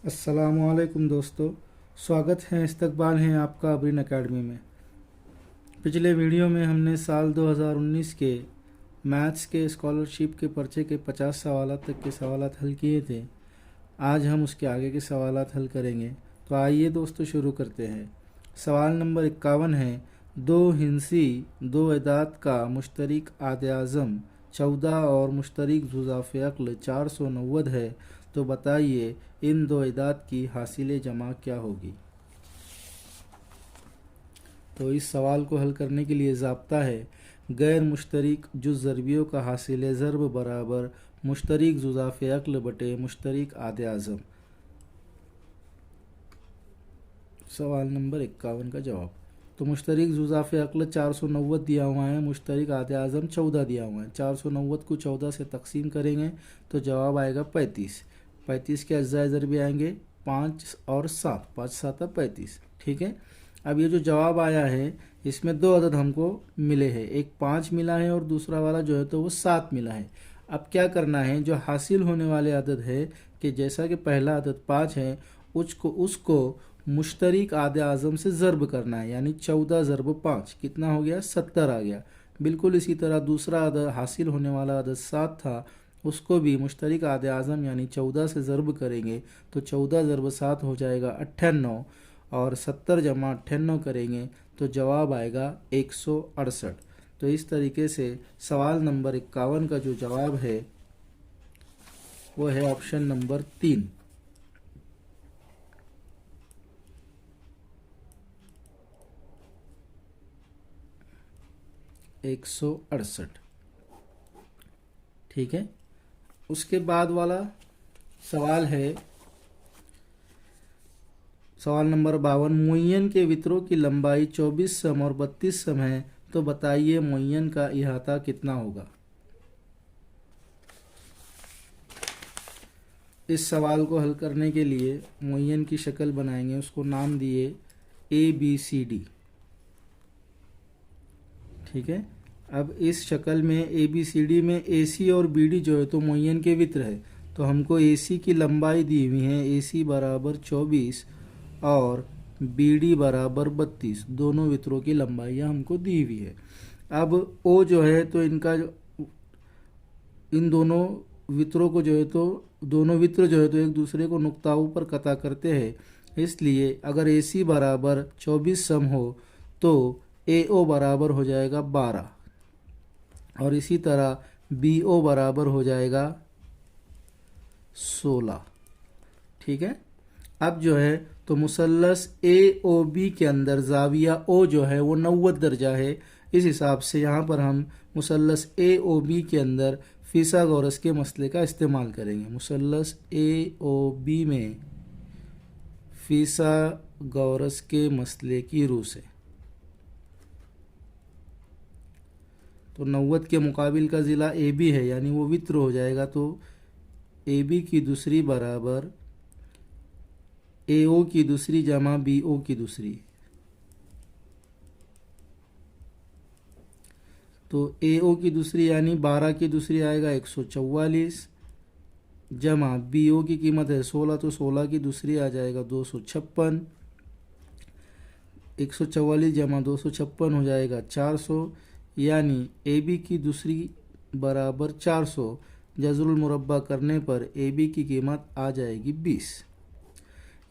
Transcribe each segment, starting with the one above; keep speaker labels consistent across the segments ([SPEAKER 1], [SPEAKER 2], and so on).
[SPEAKER 1] अस्सलामुअलैकुम दोस्तों, स्वागत है, इस्तकबाल है आपका अबरीन एकेडमी में। पिछले वीडियो में हमने साल 2019 के मैथ्स के स्कॉलरशिप के पर्चे के 50 सवालात तक के सवालात हल किए थे। आज हम उसके आगे के सवालात हल करेंगे। तो आइए दोस्तों शुरू करते हैं। सवाल नंबर 51 है, दो हिंसी दो एदाद का मुश्तरक आद आज़म 14 और मुश्तरक जुज़ाफ़ अक्ल 490 है, तो बताइए इन दो एदाद की हासिल जमा क्या होगी। तो इस सवाल को हल करने के लिए ज़ाब्ता है गैर मुश्तरक जुज़ ज़रबियों का हासिल ज़रब बराबर मुश्तरक जुज़ाफ़ अक्ल बटे मुश्तरक आद आज़म। सवाल नंबर 51 का जवाब। तो मुश्तरक जुज़ाफ़ अक्ल 490 दिया हुआ है, मुश्तरक आद आज़म 14 दिया हुआ है। 490 को 14 से तकसीम करेंगे तो जवाब आएगा 35। 35 के अज्ज़ाए ज़रबी आएंगे 5 और 7, 5 7 35। ठीक है। अब ये जो जवाब आया है इसमें दो अदद हमको मिले हैं, एक 5 मिला है और दूसरा वाला जो है तो वो 7 मिला है। अब क्या करना है, जो हासिल होने वाले अदद है कि जैसा कि पहला अदद 5 है उसको मुश्तरक आद आज़म से ज़रब करना है, यानी 14 ज़रब 5 कितना हो गया, 70 आ गया। बिल्कुल इसी तरह दूसरा अदद हासिल होने वाला अदद 7 था, उसको भी मुश्तरक आद आज़म यानी 14 से ज़रब करेंगे तो 14 ज़रब 7 हो जाएगा 98 और 70 जमा 98 करेंगे तो जवाब आएगा 168। तो इस तरीके से सवाल नंबर 51 का जो जवाब है वो है ऑप्शन नंबर 3। एक 168। ठीक है। उसके बाद वाला सवाल है सवाल नंबर 52, मुय्यन के वित्रों की लंबाई 24 सम और 32 सम है, तो बताइए मुय्यन का इहाता कितना होगा। इस सवाल को हल करने के लिए मुय्यन की शक्ल बनाएंगे, उसको नाम दिए ABCD। ठीक है। अब इस शक्ल में ABCD में AC और BD जो है तो मुय्यन के वित्र है, तो हमको AC की लंबाई दी हुई है, AC बराबर 24 और BD बराबर 32, दोनों वित्रों की लंबाइयाँ हमको दी हुई है। अब O जो है तो इन दोनों वित्रों को जो है तो दोनों वित्र जो है तो एक दूसरे को नुक्ताओं पर कता करते हैं, इसलिए अगर AC बराबर 24 सम हो तो AO बराबर हो जाएगा 12 और इसी तरह BO बराबर हो जाएगा 16। ठीक है। अब जो है तो मुसल्लस AOB के अंदर जाविया O जो है वो 90 दर्जा है। इस हिसाब से यहाँ पर हम मुसल्लस AOB के अंदर फिसागोरस के मसले का इस्तेमाल करेंगे। मुसल्लस AOB में फिसागोरस के मसले की रूह से तो 90 के मुकाबिल का ज़िला AB है, यानी वो वित्र हो जाएगा, तो AB की दूसरी बराबर AO की दूसरी जमा BO की दूसरी, तो AO की दूसरी यानी 12 की दूसरी आएगा 144 जमा BO की कीमत है 16, तो 16 की दूसरी आ जाएगा 256। 144 जमा 256 हो जाएगा 400, यानी AB की दूसरी बराबर 400, जज़रुल मुरब्बा करने पर AB की कीमत आ जाएगी 20।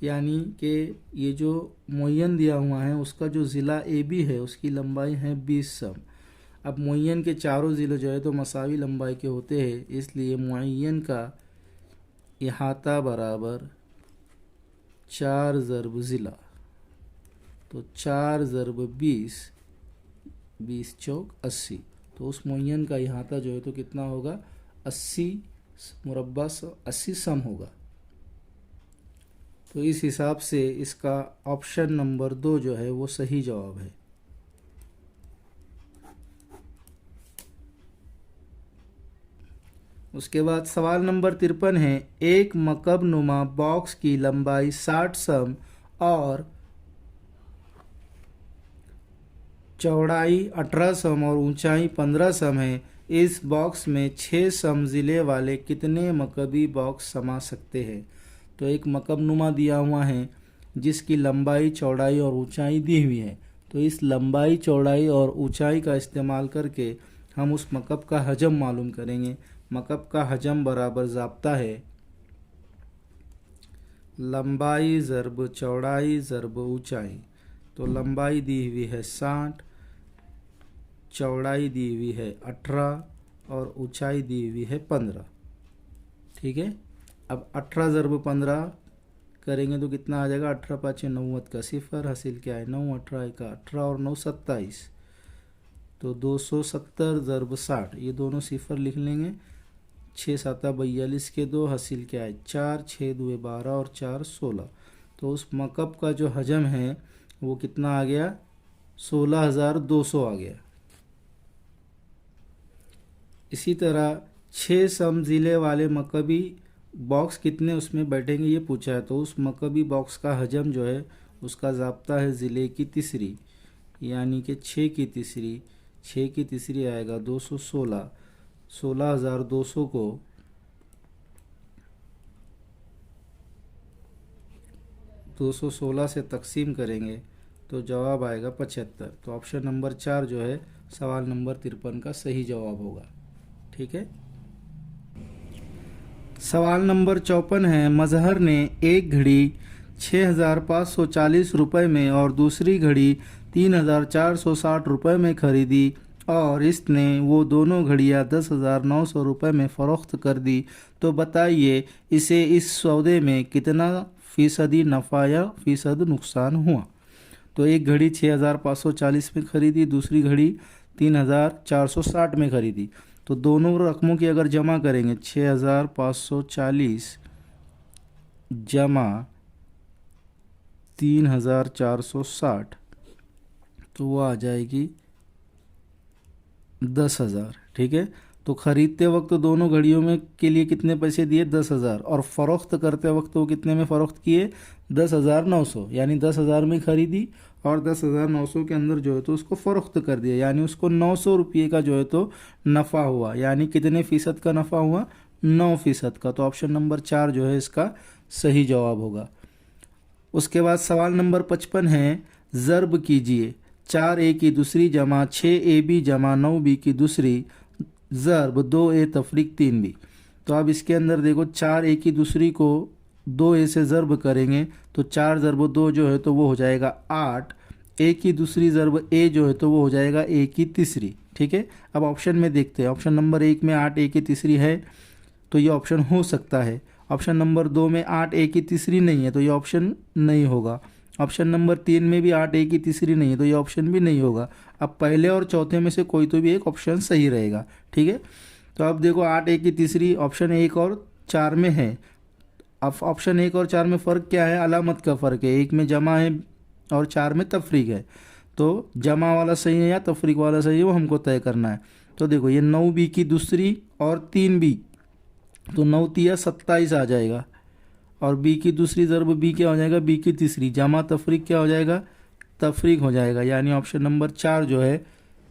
[SPEAKER 1] यानी कि ये जो मुय्यन दिया हुआ है उसका जो ज़िला AB है उसकी लंबाई है 20 सम। अब मुय्यन के चारों ज़िले जो है तो मसावी लंबाई के होते हैं, इसलिए मुय्यन का इहाता बराबर 4 ज़रब ज़िला, तो 4 ज़रब 20, 20 चौक 80, तो उस मुय्यन का इहाता जो है तो कितना होगा, 80 मुरब्बा 80 सम होगा। तो इस हिसाब से इसका ऑप्शन नंबर 2 जो है वो सही जवाब है। उसके बाद सवाल नंबर 53 है, एक मकब नुमा बॉक्स की लंबाई 60 सम और चौड़ाई 18 सम और ऊंचाई 15 सम है, इस बॉक्स में 6 सम ज़िले वाले कितने मकबी बॉक्स समा सकते हैं। तो एक मकबनुमा दिया हुआ है जिसकी लंबाई चौड़ाई और ऊंचाई दी हुई है। तो इस लंबाई चौड़ाई और ऊंचाई का इस्तेमाल करके हम उस मकब का हजम मालूम करेंगे। मकब का हजम बराबर ज़ाब्ता है लंबाई ज़र्ब चौड़ाई ज़र्ब ऊंचाई। तो लंबाई दी हुई है 60, चौड़ाई दी हुई है 18 और ऊंचाई दी हुई है 15। ठीक है, अब 18 ज़र्ब 15 करेंगे तो कितना आ जाएगा, 18 पाँच 90 का सिफर, हासिल क्या है 9, 18 का 18 और 9 27, तो 270 ज़र्ब 60, ये दोनों सिफर लिख लेंगे। 6 7 42 के 2, हासिल क्या है 4, 6 2 12 और 4 16। तो उस मकब का जो हजम है वो कितना आ गया, 16,200 आ गया। इसी तरह 6 समजिले वाले मकबी बॉक्स कितने उसमें बैठेंगे ये पूछा है। तो उस मकबी बॉक्स का हजम जो है उसका ज़ाब्ता है ज़िले की तीसरी, यानी कि 6 की तीसरी, 6 की तीसरी आएगा 216। 16,200 को 216 से तकसीम करेंगे तो जवाब आएगा 75। तो ऑप्शन नंबर 4 जो है सवाल नंबर 53 का सही जवाब होगा। ठीक है, सवाल नंबर 54 है, मजहर ने एक घड़ी 6,540 रुपये में और दूसरी घड़ी 3,460 रुपये में खरीदी और इसने वो दोनों घड़ियाँ 10,900 रुपये में फ़रोख्त कर दी। तो बताइए इसे इस सौदे में कितना फ़ीसदी नफ़ा या फ़ीसद नुकसान हुआ। तो एक घड़ी 6,540 में खरीदी, दूसरी घड़ी 3,460 में खरीदी। तो दोनों रकमों की अगर जमा करेंगे 6,540 जमा 3,460 तो वो आ जाएगी 10,000। ठीक है, तो ख़रीदते वक्त दोनों घड़ियों में के लिए कितने पैसे दिए 10,000 और फ़रोख्त करते वक्त वो कितने में फ़रोख्त किए 10,900, यानी 10,000 में ख़रीदी और 10,900 के अंदर जो है तो उसको फ़रोख्त कर दिया, यानी उसको 900 रुपये का जो है तो नफ़ा हुआ। यानी कितने फ़ीसद का नफ़ा हुआ 9% का। तो ऑप्शन नंबर 4 जो है इसका सही जवाब होगा। उसके बाद सवाल नंबर 55 है, ज़र्ब कीजिए 4A की दूसरी जमा 6AB जमा 9B की दूसरी ज़र्ब 2A तफरीक 3B। तो अब इसके अंदर देखो 4A की दूसरी को 2A से ज़र्ब करेंगे तो 4 ज़र्ब 2 जो है तो वो हो जाएगा 8। A की दूसरी ज़र्ब A जो है तो वो हो जाएगा A की तीसरी। ठीक है, अब ऑप्शन में देखते हैं, ऑप्शन नंबर 1 में 8A की तीसरी है तो ये ऑप्शन हो सकता है। ऑप्शन नंबर 2 में 8A की तीसरी नहीं है तो ये ऑप्शन नहीं होगा। ऑप्शन नंबर 3 में भी 8A की तीसरी नहीं है तो ये ऑप्शन भी नहीं होगा। अब पहले और चौथे में से कोई तो भी एक ऑप्शन सही रहेगा। ठीक है, तो अब देखो 8A की तीसरी ऑप्शन 1 और 4 में है। अब ऑप्शन 1 और 4 में फ़र्क क्या है, अलामत का फ़र्क है, 1 में जमा है और 4 में तफरीक है। तो जमा वाला सही है या तफरीक वाला सही है वो हमको तय करना है। तो देखो ये 9B की दूसरी और 3B, तो 9 तिया 27 आ जाएगा और B की दूसरी ज़र्ब B क्या हो जाएगा B की तीसरी, जमा तफरीक क्या हो जाएगा तफरीक हो जाएगा, यानी ऑप्शन नंबर 4 जो है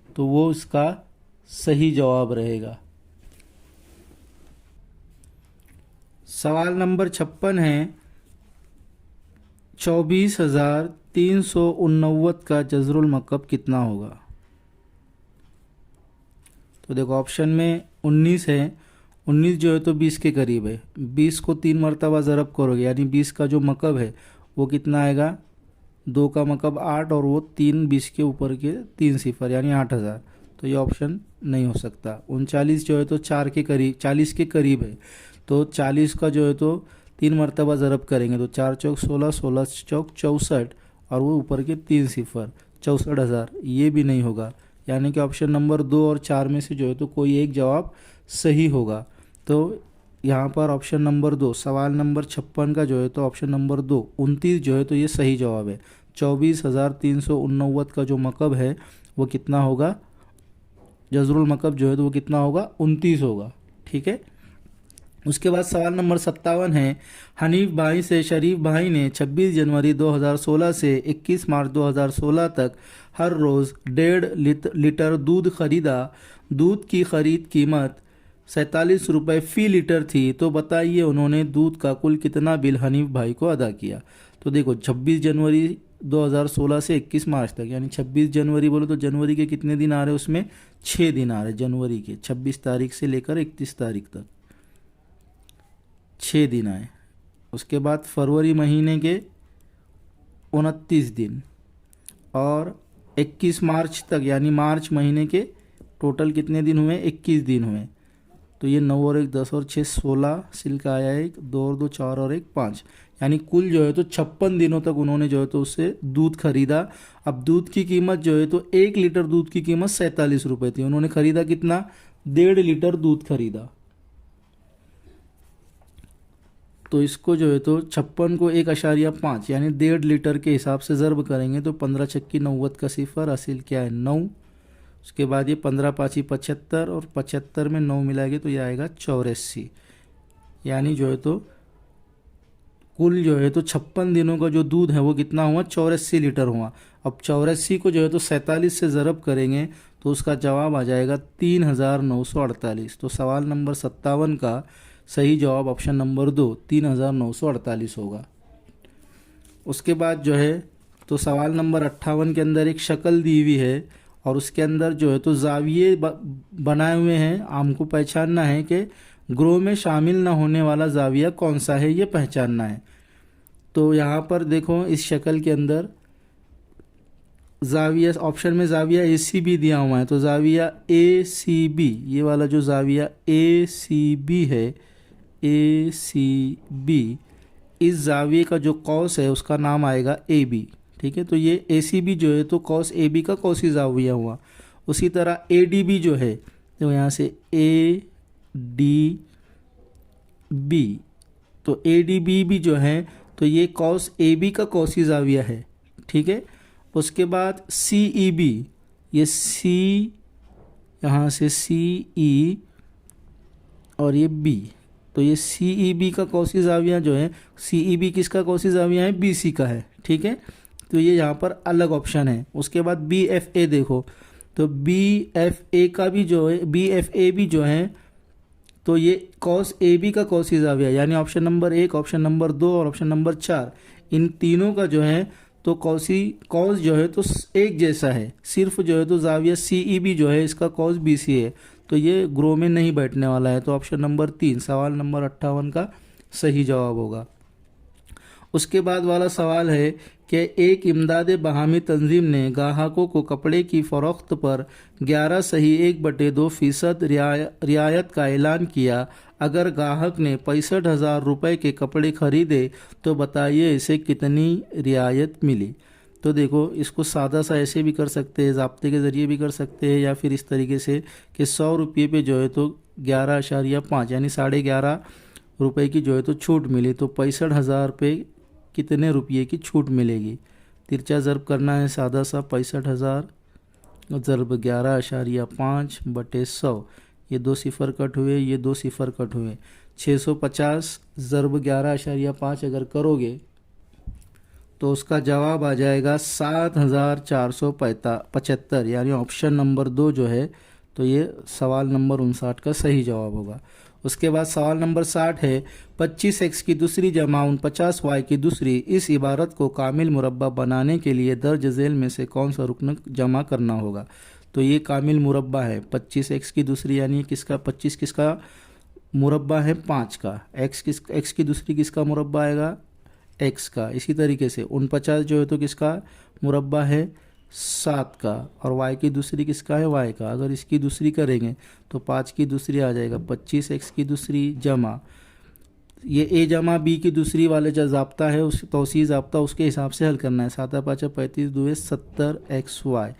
[SPEAKER 1] तो वो इसका सही जवाब रहेगा। सवाल नंबर 56 है, 24,389 का जज़रुल मकब कितना होगा। तो देखो ऑप्शन में 19 है, 19 जो है तो 20 के करीब है, 20 को 3 मरतबा ज़रब करोगे यानी 20 का जो मकब है वो कितना आएगा, 2 का मकब 8 और वो 3 20 के ऊपर के 3 सिफर यानी 8,000। तो ये ऑप्शन नहीं हो सकता। 39 जो है तो 4 के करीब 40 के करीब है, तो 40 का जो है तो 3 मरतबा ज़रब करेंगे तो 4 चौक 16, 16 चौक 64 और वो ऊपर के 3 सिफर 64,000, ये भी नहीं होगा। यानी कि ऑप्शन नंबर 2 और 4 में से जो है तो कोई एक जवाब सही होगा। तो यहाँ पर ऑप्शन नंबर 2 सवाल नंबर 56 का जो है तो ऑप्शन नंबर 2 29 जो है तो ये सही जवाब है। 24,389 का जो मकब है वो कितना होगा, जज़रुल मकब जो है तो वो कितना होगा 29 होगा। ठीक है, उसके बाद सवाल नंबर 57 है, हनीफ भाई से शरीफ भाई ने 26 जनवरी 2016 से 21 मार्च 2016 तक हर रोज़ 1.5 लीटर दूध खरीदा। दूध की ख़रीद कीमत ₹47 फी लीटर थी, तो बताइए उन्होंने दूध का कुल कितना बिल हनीफ भाई को अदा किया। तो देखो 26 जनवरी 2016 से 21 मार्च तक, यानी 26 जनवरी बोलो तो जनवरी के कितने दिन आ रहे हैं उसमें, 6 दिन आ रहे हैं जनवरी के, 26 तारीख से लेकर 31 तारीख तक 6 दिन आए। उसके बाद फरवरी महीने के 29 दिन, और 21 मार्च तक यानी मार्च महीने के टोटल कितने दिन हुए, 21 दिन हुए। तो ये 9 और 1 10 और 6 16 सिल्क आया, 1 2 और 2 4 और 1 5, यानी कुल जो है तो 56 दिनों तक उन्होंने जो है तो उससे दूध खरीदा। अब दूध की कीमत जो है तो 1 लीटर दूध की कीमत ₹47 थी, उन्होंने खरीदा कितना, 1.5 लीटर दूध खरीदा। तो इसको जो है तो 56 को 1.5 यानी 1.5 लीटर के हिसाब से ज़र्ब करेंगे तो 15 छक्की 90 का सिफर, हासिल क्या है 9। उसके बाद ये 15 पाँची 75 और 75 में 9 मिलाएंगे तो ये आएगा 84, यानी जो है तो कुल जो है तो 56 दिनों का जो दूध है वो कितना हुआ, 84 लीटर हुआ। अब 84 को जो है तो 47 से ज़रब करेंगे तो उसका जवाब आ जाएगा 3948। तो सवाल नंबर 57 का सही जवाब ऑप्शन नंबर 2 3948 होगा। उसके बाद जो है तो सवाल नंबर 58 के अंदर एक शक्ल दी हुई है और उसके अंदर जो है तो जाविये बनाए हुए हैं, हमको पहचानना है कि ग्रोह में शामिल न होने वाला जाविया कौन सा है, ये पहचानना है। तो यहाँ पर देखो इस शक्ल के अंदर जाविया, ऑप्शन में जाविया ACB दिया हुआ है, तो जाविया ACB, ये वाला जो जाविया ACB है, ACB, इस जाविये का जो कौस है उसका नाम आएगा AB। ठीक है, तो ये ACB जो है तो कौस AB का कौसी जाविया हुआ। उसी तरह ADB जो है तो यहाँ से ADB, तो ADB भी जो है तो ये कौस AB का कौसी जाविया है। ठीक है, उसके बाद CEB, ये C, यहाँ से CE और ये B, तो ये CEB का कौसी जाविया जो है, CEB किसका कौसी जाविया है, BC का है। ठीक है, तो ये यहाँ पर अलग ऑप्शन है। उसके बाद BFA देखो, तो BFA का भी जो है, BFA भी जो है तो ये कॉस AB का कौसी जाविया, यानी ऑप्शन नंबर 1, ऑप्शन नंबर 2 और ऑप्शन नंबर 4, इन तीनों का जो है तो कौस जो है तो एक जैसा है, सिर्फ जो है तो जाविया CEB जो है इसका कॉस BC है, तो ये ग्रो में नहीं बैठने वाला है। तो ऑप्शन नंबर 3 सवाल नंबर 58 का सही जवाब होगा। उसके बाद वाला सवाल है कि एक इमदाद बहामी तंजीम ने ग्राहकों को कपड़े की फ़रोख्त पर 11.1/2% रियायत का ऐलान किया। अगर ग्राहक ने 65,000 रुपये के कपड़े खरीदे तो बताइए इसे कितनी रियायत मिली। तो देखो इसको सादा सा ऐसे भी कर सकते हैं, ज़ाब्ते के ज़रिए भी कर सकते हैं, या फिर इस तरीके से कि 100 रुपये पे जो है तो 11.5 यानी 11.5 रुपये की जो है तो छूट मिली, तो 65,000 पे कितने रुपये की छूट मिलेगी। तिरछा ज़र्ब करना है सादा सा, 65,000 ज़र्ब 11.5/100, ये 2 सिफर कट हुए, ये 2 सिफर कट हुए, 650 ज़र्ब 11.5 अगर करोगे तो उसका जवाब आ जाएगा 7,475, यानी ऑप्शन नंबर 2 जो है तो ये सवाल नंबर 59 का सही जवाब होगा। उसके बाद सवाल नंबर 60 है 25x की दूसरी जमा 49y की दूसरी, इस इबारत को कामिल मुरब्बा बनाने के लिए दर्ज झेल में से कौन सा रुकन जमा करना होगा। तो ये कामिल मुरब्बा है 25x की दूसरी, यानी किसका 25 किसका मुरब्बा है 5 का, x की दूसरी किसका मुरब्बा आएगा x का। इसी तरीके से 49 जो है तो किसका मुरब्बा है 7 का, और y की दूसरी किसका है y का। अगर इसकी दूसरी करेंगे तो 5 की दूसरी आ जाएगा 25x की दूसरी जमा ये a जमा b की दूसरी वाले जो ज़ाब्ता है उस तौसीह ज़ाब्ता उसके हिसाब से हल करना है। 7 5 35 2 70xy,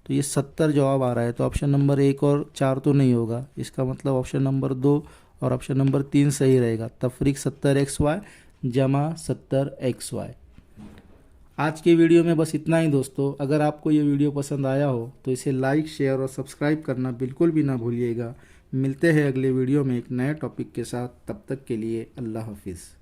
[SPEAKER 1] तो ये 70 जवाब आ रहा है। तो ऑप्शन नंबर 1 और 4 तो नहीं होगा, इसका मतलब ऑप्शन नंबर 2 और ऑप्शन नंबर 3 सही रहेगा। तफरीक 70xy जमा 70xy। आज के वीडियो में बस इतना ही दोस्तों। अगर आपको ये वीडियो पसंद आया हो तो इसे लाइक शेयर और सब्सक्राइब करना बिल्कुल भी ना भूलिएगा। मिलते हैं अगले वीडियो में एक नए टॉपिक के साथ, तब तक के लिए अल्लाह हाफिज़।